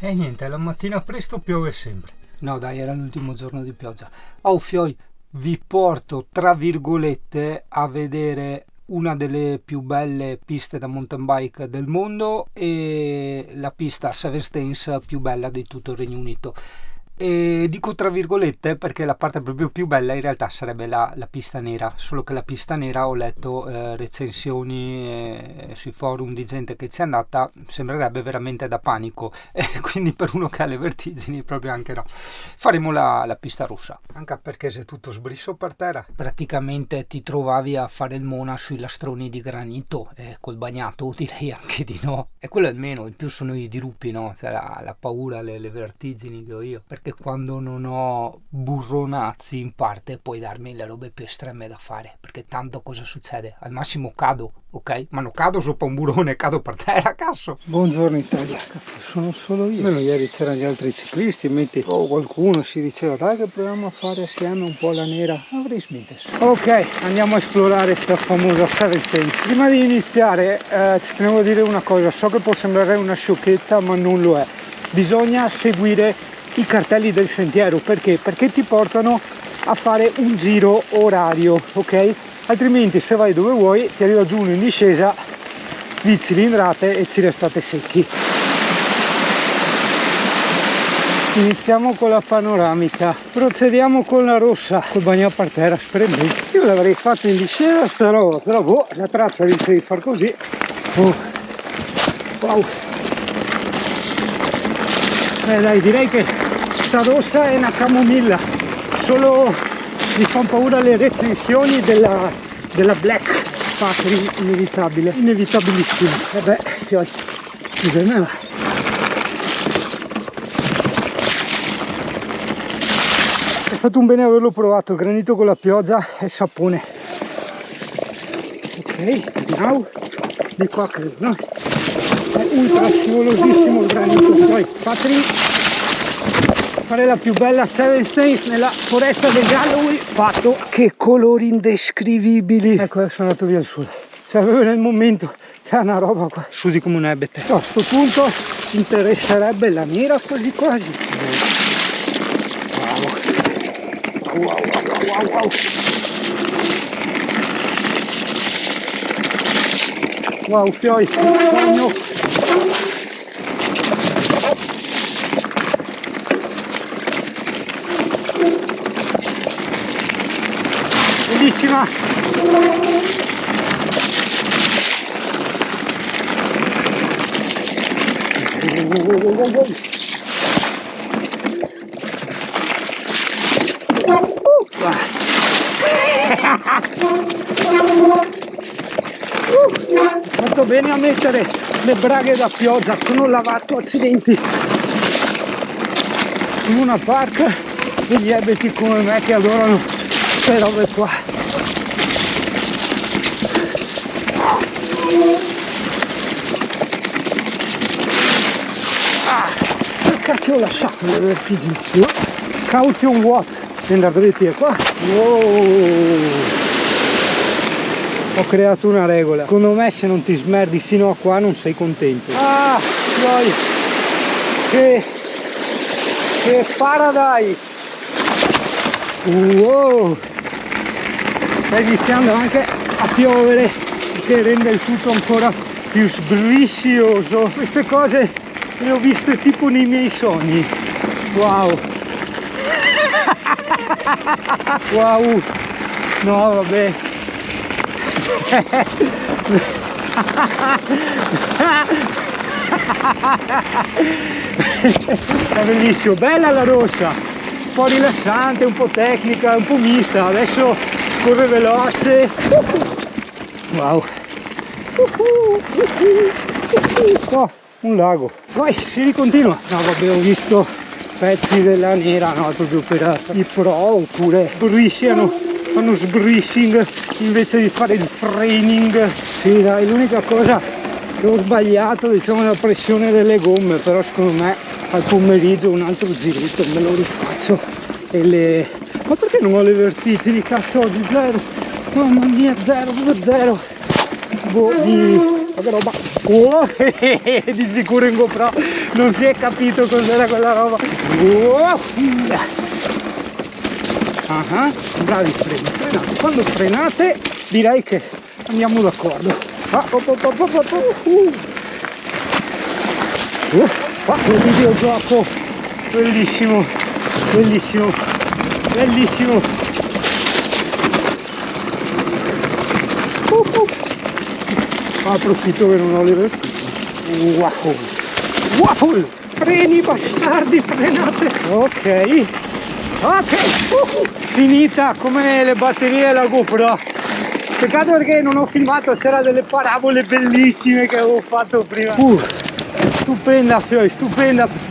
E niente, la mattina presto piove sempre. No dai, era l'ultimo giorno di pioggia. Oh fioi, vi porto tra virgolette a vedere una delle più belle piste da mountain bike del mondo e la pista Seven Stains più bella di tutto il Regno Unito. E dico tra virgolette perché la parte proprio più bella in realtà sarebbe la pista nera, solo che la pista nera ho letto recensioni sui forum di gente che ci è andata, sembrerebbe veramente da panico e quindi per uno che ha le vertigini proprio anche no. Faremo la pista rossa, anche perché se tutto sbrisso per terra praticamente ti trovavi a fare il mona sui lastroni di granito col bagnato, direi anche di no, e quello è il meno, in più sono i diruppi, no? Cioè la paura, le vertigini che ho io, perché quando non ho burronazzi in parte puoi darmi le robe più estreme da fare, perché tanto cosa succede? Al massimo cado, ok? Ma non cado sopra un burrone, cado per terra, cazzo! Buongiorno Italia, sono solo io. Almeno ieri c'erano gli altri ciclisti, mentre qualcuno si diceva dai che proviamo a fare assieme un po' la nera, avrei smesso. Ok, andiamo a esplorare sta famosa Seven Stains. Prima di iniziare ci tenevo a dire una cosa, so che può sembrare una sciocchezza ma non lo è. Bisogna seguire i cartelli del sentiero, perché ti portano a fare un giro orario, ok? Altrimenti se vai dove vuoi ti arriva giù uno in discesa, vi cilindrate e ci restate secchi. Iniziamo con la panoramica, procediamo con la rossa, col bagno per terra splendente. Io l'avrei fatto in discesa sta roba, però boh, la traccia dice di far così. Wow. Dai, direi che sta rossa è una camomilla, solo mi fanno paura le recensioni della Black Factory, inevitabilissimo. Vabbè, fioi, bisogna. È stato un bene averlo provato, granito con la pioggia e sapone. Ok, vediamo, di qua credo, no? È ultra scivolosissimo il granito, poi Factory. Fare la più bella Seven Stains nella foresta del Galloway, fatto. Che colori indescrivibili. Ecco, adesso sono andato via il sole, cioè proprio nel momento c'è una roba qua su di come un ebete. A questo punto interesserebbe la nera quasi quasi. Wow. Wow, fioi, sogno. Bellissima. Fatto bene a mettere le braghe da pioggia, sono lavato, accidenti. In una park degli ebeti come me che adorano queste robe qua. Che cacchio ho lasciato le vertigini? Caution what? Andare dritti qua. Wow. Ho creato una regola, secondo me se non ti smerdi fino a qua non sei contento. Ah, che paradise. Wow, sta iniziando anche a piovere, che rende il tutto ancora più sbriscioso. Queste cose le ho viste tipo nei miei sogni. Wow. Wow, no vabbè. È bellissimo, bella la rossa, un po' rilassante, un po' tecnica, un po' mista, adesso corre veloce. Wow. Oh, un lago, vai, si ricontinua. No vabbè, ho visto pezzi della nera, no, proprio per i pro, oppure fanno sbrishing invece di fare il framing. Sì dai, l'unica cosa che ho sbagliato, diciamo, la pressione delle gomme, però secondo me al pomeriggio un altro giretto me lo rifaccio. Ma perché non ho le vertigini, cazzo, oggi zero, mamma mia, zero. Boh, che roba. Oh, di sicuro in GoPro non si è capito cos'era quella roba. Bravi frenate. Quando frenate direi che andiamo d'accordo. Un videogioco bellissimo, bellissimo, bellissimo. Approfitto che non ho le vestiti. Waffle! Freni bastardi, frenate! Ok. Finita come le batterie della GoPro. Peccato perché non ho filmato, c'era delle parabole bellissime che avevo fatto prima. Stupenda Fioi, stupenda.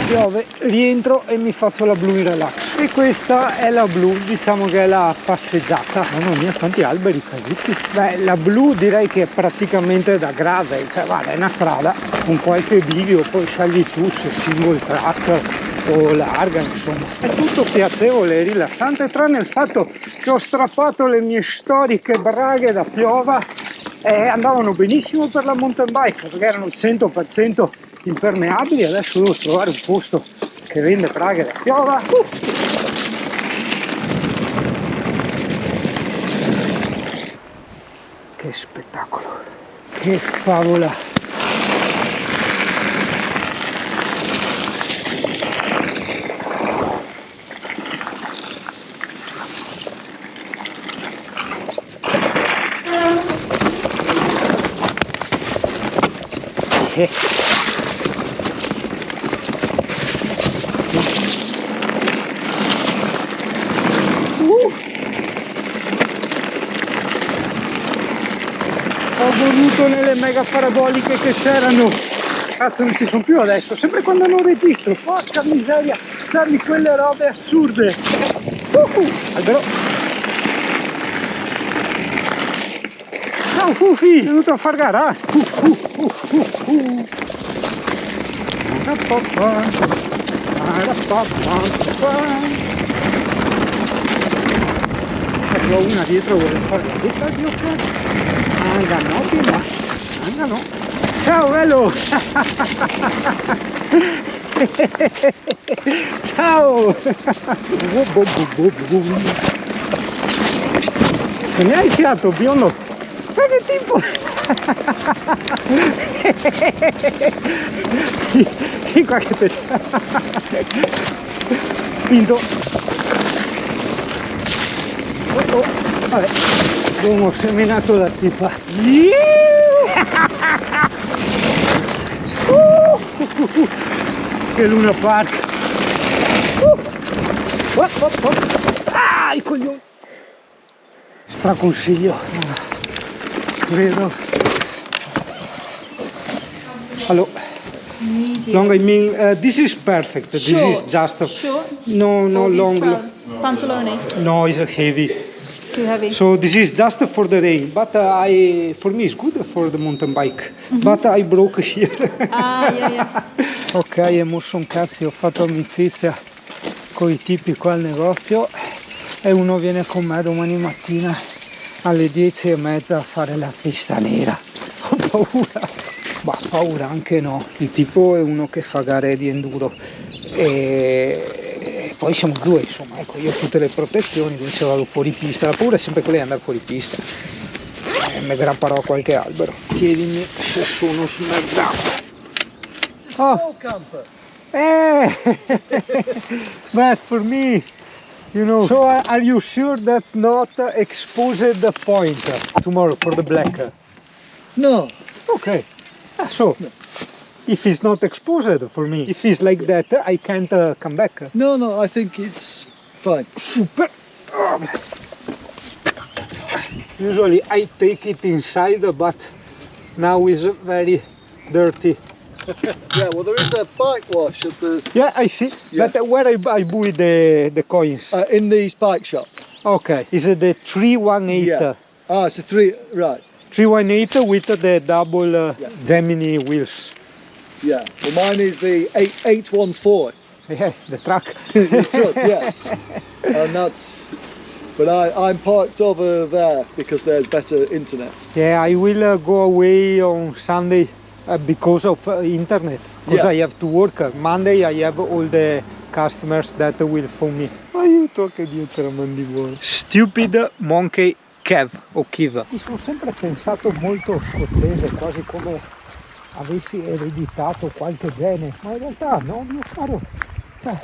Piove, rientro e mi faccio la blu in relax. E questa è la blu, diciamo che è la passeggiata. Mamma mia, quanti alberi caduti. Beh, la blu direi che è praticamente da gravel, cioè guarda, è una strada con qualche bivio, poi scegli tu se single track o larga, insomma. È tutto piacevole e rilassante, tranne il fatto che ho strappato le mie storiche braghe da piova e andavano benissimo per la mountain bike perché erano 100% impermeabili. Adesso devo trovare un posto che vende braghe da piova. Che spettacolo, che favola. Ho voluto nelle mega paraboliche che c'erano, cazzo non ci sono più adesso, sempre quando non registro, porca miseria, darmi quelle robe assurde. Albero. Ciao Fufi, è venuto a far gara. Ecco, una dietro vuole fare la butta di no. Ciao bello. Ciao. Se ne hai fiato biondo? Ma che tipo? Vieni qua che te spinto. Vabbè, abbiamo seminato la tipa. Che Luna Park. Ah, i coglioni. Straconsiglio. Credo. Allora. Long, I mean, this is perfect. This is just Short? no long. Pantalone? No, it's heavy. Too heavy. So this is just for the rain, but for me it's good for the mountain bike. But I broke here. Yeah. Ok, è mosso un cazzo, ho fatto amicizia con i tipi qua al negozio e uno viene con me domani mattina alle 10:30 a fare la pista nera. Ho paura. Ma paura anche no, il tipo è uno che fa gare di enduro e poi siamo due, insomma, ecco, io ho tutte le protezioni, lui se vado fuori pista, la paura è sempre quella di andare fuori pista, mi grapperò a qualche albero, chiedimi se sono smerdato. Oh, but for me, you know, so are you sure that's not exposed point tomorrow for the black? No. Okay. So, if it's not exposed for me, if it's like that, I can't come back. No, I think it's fine. Super. Usually I take it inside, but now it's very dirty. Yeah, well there is a bike wash at the... Yeah, I see. Yeah. But where I buy the coins? in these bike shop. Okay, is it the 318? Yeah. Ah, it's a 3, right. 318 with the double Gemini wheels. Yeah, well mine is the 814. Yeah, the truck. The truck, yeah. And that's But I'm parked over there because there's better internet. Yeah, I will go away on Sunday because of internet. Because Yeah. I have to work. Monday I have all the customers that will phone me. Aiuto, che Dio ce la mandi buona. Stupid Monkey Kev o Kiv. Mi sono sempre pensato molto scozzese, quasi come avessi ereditato qualche gene, ma in realtà no, mio caro. Cioè,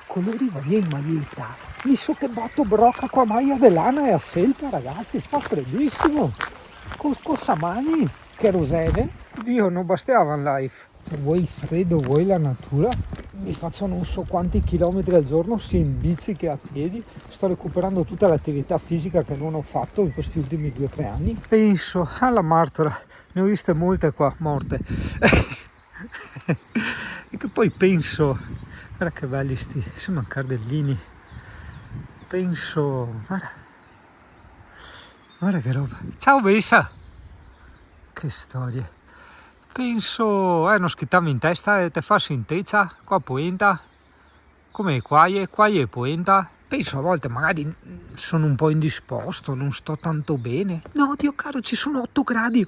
colori varie in maglietta. Mi so che batto brocca qua maglia de lana e a felpa, ragazzi, fa freddissimo. Con samani, cherosene. Dio, non bastava in life. Se vuoi il freddo, vuoi la natura, mi faccio non so quanti chilometri al giorno, sia in bici che a piedi. Sto recuperando tutta l'attività fisica che non ho fatto in questi ultimi 2 o 3 anni. Penso alla martora, ne ho viste molte qua, morte. E che poi penso, guarda che belli sti, sembrano cardellini. Penso, guarda che roba. Ciao Bessa! Che storie. Penso, non schittarmi in testa e te fassi in teccia, qua poenta, come qua è poenta. Penso a volte magari sono un po' indisposto, non sto tanto bene. No, Dio caro, ci sono 8 gradi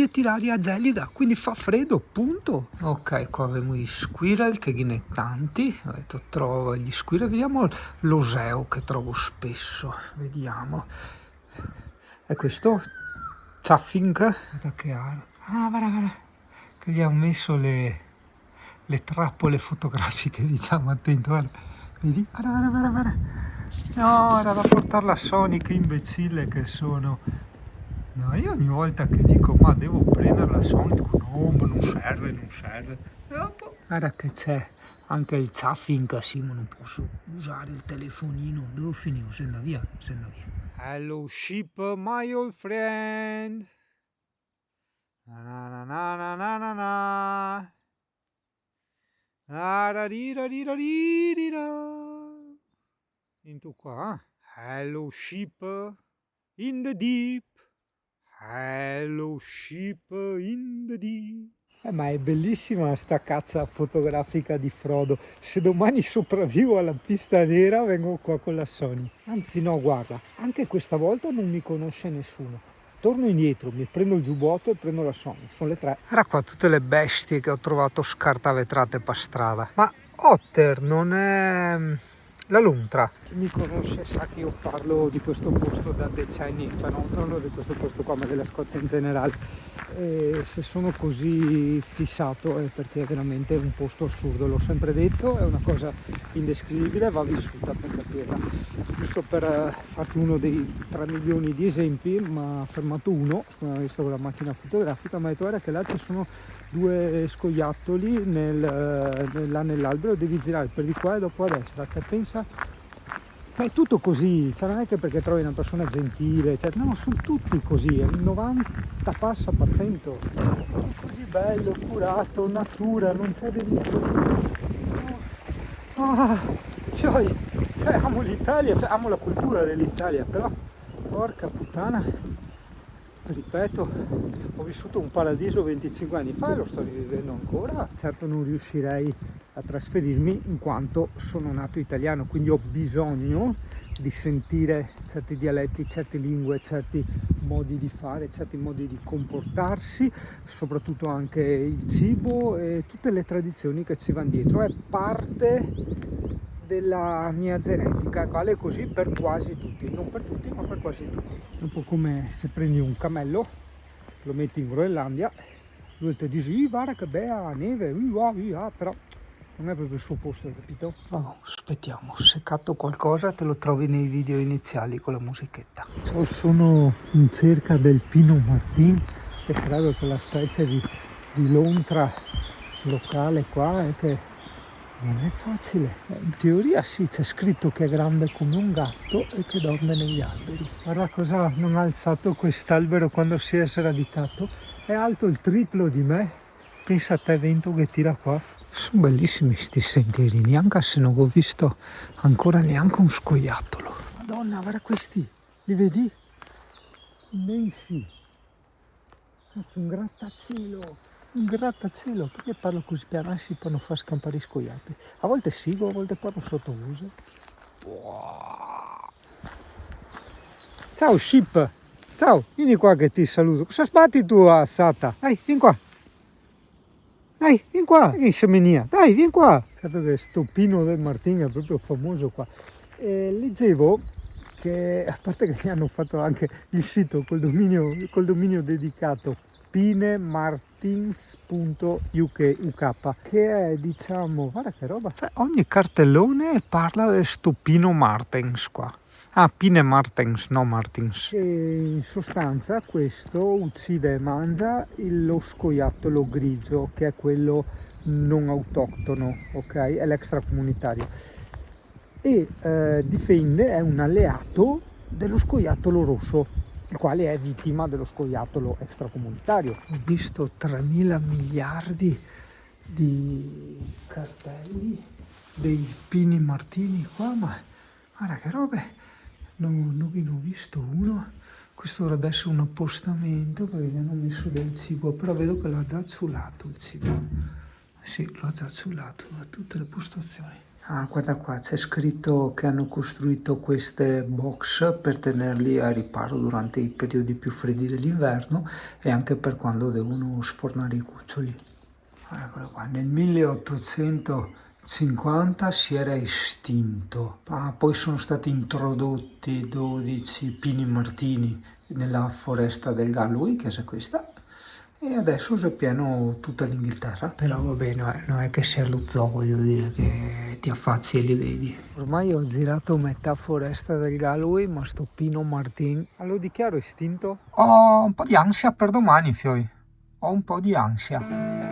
e tiraria gelida, quindi fa freddo, punto. Ok, qua abbiamo gli squirrel che ghinettanti. Ho detto trovo gli squirrel, vediamo l'oseo che trovo spesso, vediamo. E questo chuffing, guarda che aro. Ah, guarda, che gli hanno messo le trappole fotografiche, diciamo, attento, guarda. Vedi? Guarda. No, era da portarla a Sony, che imbecille che sono. No, io ogni volta che dico, ma devo prenderla a Sony, dico, no, ma non serve. Guarda che c'è anche il chuffing, sì, ma non posso usare il telefonino. Dove finire? Se andava via. Hello sheep, my old friend. Na. Into qua. Hello sheep in the deep. Hello sheep in the deep. Ma è bellissima sta cazza fotografica di Frodo. Se domani sopravvivo alla pista nera vengo qua con la Sony. Anzi no, guarda, anche questa volta non mi conosce nessuno. Torno indietro, mi prendo il giubbotto e prendo la Sony. Sono le 3. Era qua tutte le bestie che ho trovato scartavetrate per strada. Ma Otter non è la luntra. Chi mi conosce sa che io parlo di questo posto da decenni, cioè non di questo posto qua, ma della Scozia in generale. E se sono così fissato è perché è veramente un posto assurdo, l'ho sempre detto, è una cosa indescrivibile, va vissuta per capirla. Giusto per farti uno dei 3 milioni di esempi, mi ha fermato uno, io stavo con la macchina fotografica, mi ha detto guarda che là ci sono 2 scoiattoli là nell'albero, devi girare per di qua e dopo a destra, cioè pensa, è tutto così, cioè non è che perché trovi una persona gentile, cioè, no, sono tutti così, il 90% è così bello, curato, natura, non c'è delitto. Cioè, amo l'Italia, cioè, amo la cultura dell'Italia, però porca puttana, ripeto, ho vissuto un paradiso 25 anni fa e lo sto rivivendo ancora. Certo non riuscirei a trasferirmi in quanto sono nato italiano, quindi ho bisogno di sentire certi dialetti, certe lingue, certi modi di fare, certi modi di comportarsi, soprattutto anche il cibo e tutte le tradizioni che ci vanno dietro. È parte della mia genetica, vale così per quasi tutti, non per tutti ma per quasi tutti. Un po' come se prendi un cammello, lo metti in Groenlandia, lui ti dice guarda che bella neve, però non è proprio il suo posto, capito? Vabbè, aspettiamo, se catto qualcosa te lo trovi nei video iniziali con la musichetta. Sono in cerca del Pinot Martin, che credo che la specie di lontra locale qua è che non è facile. In teoria sì, c'è scritto che è grande come un gatto e che dorme negli alberi. Guarda cosa non ha alzato quest'albero quando si è sradicato. È alto il triplo di me. Pensa a te, vento che tira qua. Sono bellissimi sti sentierini, anche se non ho visto ancora neanche un scoiattolo. Madonna, guarda questi, li vedi? Immensi. Un grattacielo, perché parlo così piano? Si possono far scampare i scoiattoli. A volte sigo, a volte parlo sottovoce. Wow. Ciao Ship. Ciao, vieni qua che ti saluto. Cosa sbatti tu a Sata? Dai, vieni qua. Dai, vieni qua. Che insemmenia. Dai, vieni qua. Certo che sto Pino del Martin è proprio famoso qua. Leggevo che, a parte che gli hanno fatto anche il sito col dominio dedicato pinemartins.uk, che è, diciamo, guarda che roba, cioè, ogni cartellone parla del sto Pino Martins qua. Ah, Pine Martins, no Martins. E in sostanza questo uccide e mangia lo scoiattolo grigio, che è quello non autoctono, ok? È l'extracomunitario. E difende, è un alleato dello scoiattolo rosso, il quale è vittima dello scoiattolo extracomunitario. Ho visto 3.000 miliardi di cartelli dei pini martini qua, ma guarda che robe, non ne ho visto uno. Questo dovrebbe essere un appostamento perché gli hanno messo del cibo, però vedo che l'ha già ciulato il cibo. Sì, l'ho già ciulato da tutte le postazioni. Ah, guarda qua, c'è scritto che hanno costruito queste box per tenerli a riparo durante i periodi più freddi dell'inverno e anche per quando devono sfornare i cuccioli. Eccolo qua, nel 1850 si era estinto, poi sono stati introdotti 12 pini martini nella foresta del Galloway, che è questa, e adesso è pieno tutta l'Inghilterra. Però va bene, non è che sia lo zoo, voglio dire, che ti affacci e li vedi. Ormai ho girato metà foresta del Galloway, ma sto Pino Martin lo dichiaro estinto. Ho un po' di ansia per domani, Fioi. Ho un po' di ansia.